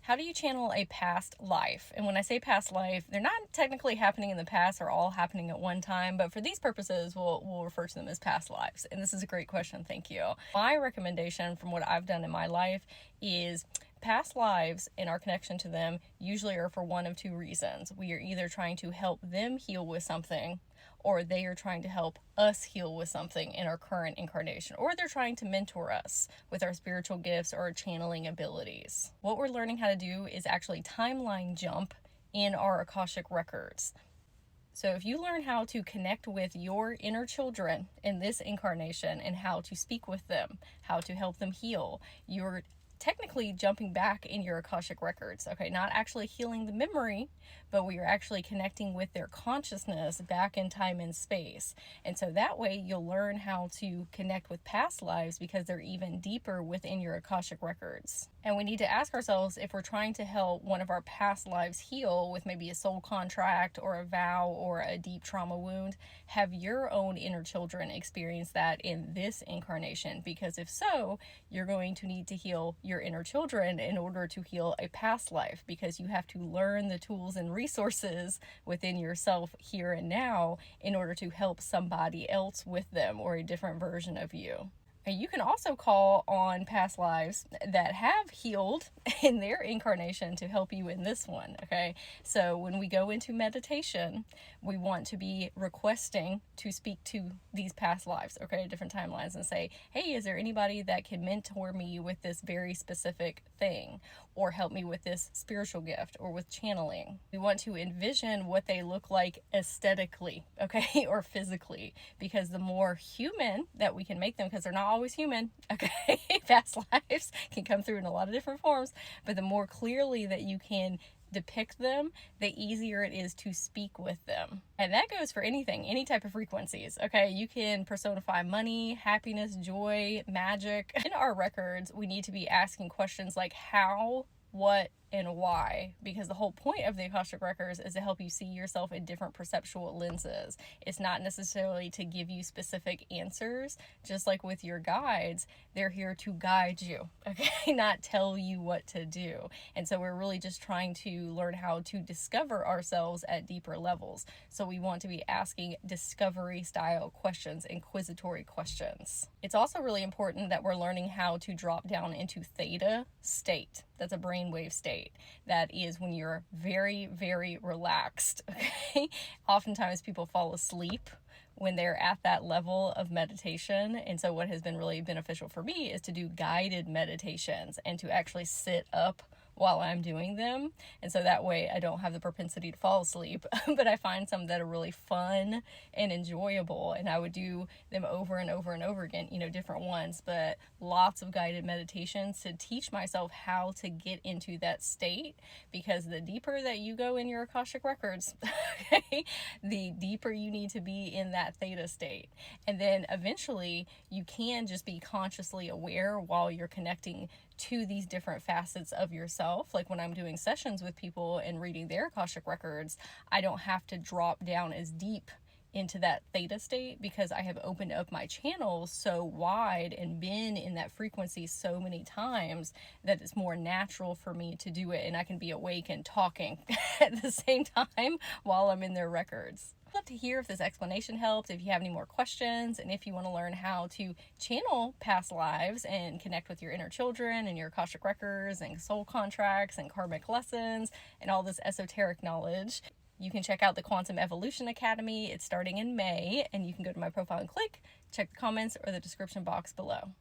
how do you channel a past life? And when I say past life, they're not technically happening in the past or all happening at one time, but for these purposes, we'll refer to them as past lives. And this is a great question, thank you. My recommendation from what I've done in my life is past lives and our connection to them usually are for one of two reasons. We are either trying to help them heal with something, or they are trying to help us heal with something in our current incarnation, or they're trying to mentor us with our spiritual gifts or channeling abilities. What we're learning how to do is actually timeline jump in our Akashic records. So if you learn how to connect with your inner children in this incarnation and how to speak with them, how to help them heal, you're technically jumping back in your Akashic records, okay? Not actually healing the memory, but we are actually connecting with their consciousness back in time and space. And so that way you'll learn how to connect with past lives because they're even deeper within your Akashic records. And we need to ask ourselves if we're trying to help one of our past lives heal with maybe a soul contract or a vow or a deep trauma wound, have your own inner children experience that in this incarnation? Because if so, you're going to need to heal your inner children in order to heal a past life, because you have to learn the tools and resources within yourself here and now in order to help somebody else with them or a different version of you. And you can also call on past lives that have healed in their incarnation to help you in this one, okay? So when we go into meditation, we want to be requesting to speak to these past lives, okay, different timelines, and say, hey, is there anybody that can mentor me with this very specific thing, or help me with this spiritual gift, or with channeling? We want to envision what they look like aesthetically, okay, or physically, because the more human that we can make them, because they're not always human, okay, past lives can come through in a lot of different forms, but the more clearly that you can depict them, the easier it is to speak with them. And that goes for anything, any type of frequencies, okay? You can personify money, happiness, joy, magic. In our records, we need to be asking questions like how, what, and why, because the whole point of the Akashic Records is to help you see yourself in different perceptual lenses. It's not necessarily to give you specific answers. Just like with your guides, they're here to guide you, okay? Not tell you what to do. And so we're really just trying to learn how to discover ourselves at deeper levels. So we want to be asking discovery style questions, inquisitory questions. It's also really important that we're learning how to drop down into theta state. That's a brainwave state. That is when you're very, very relaxed, okay? Oftentimes people fall asleep when they're at that level of meditation. And so what has been really beneficial for me is to do guided meditations and to actually sit up while I'm doing them. And so that way I don't have the propensity to fall asleep, but I find some that are really fun and enjoyable. And I would do them over and over and over again, different ones, but lots of guided meditations to teach myself how to get into that state, because the deeper that you go in your Akashic records, okay, the deeper you need to be in that theta state. And then eventually you can just be consciously aware while you're connecting to these different facets of yourself. Like when I'm doing sessions with people and reading their Akashic records, I don't have to drop down as deep into that theta state because I have opened up my channel so wide and been in that frequency so many times that it's more natural for me to do it, and I can be awake and talking at the same time while I'm in their records. I'd love to hear if this explanation helped, if you have any more questions, and if you want to learn how to channel past lives and connect with your inner children and your Akashic records and soul contracts and karmic lessons and all this esoteric knowledge. You can check out the Quantum Evolution Academy. It's starting in May, and you can go to my profile and click, check the comments or the description box below.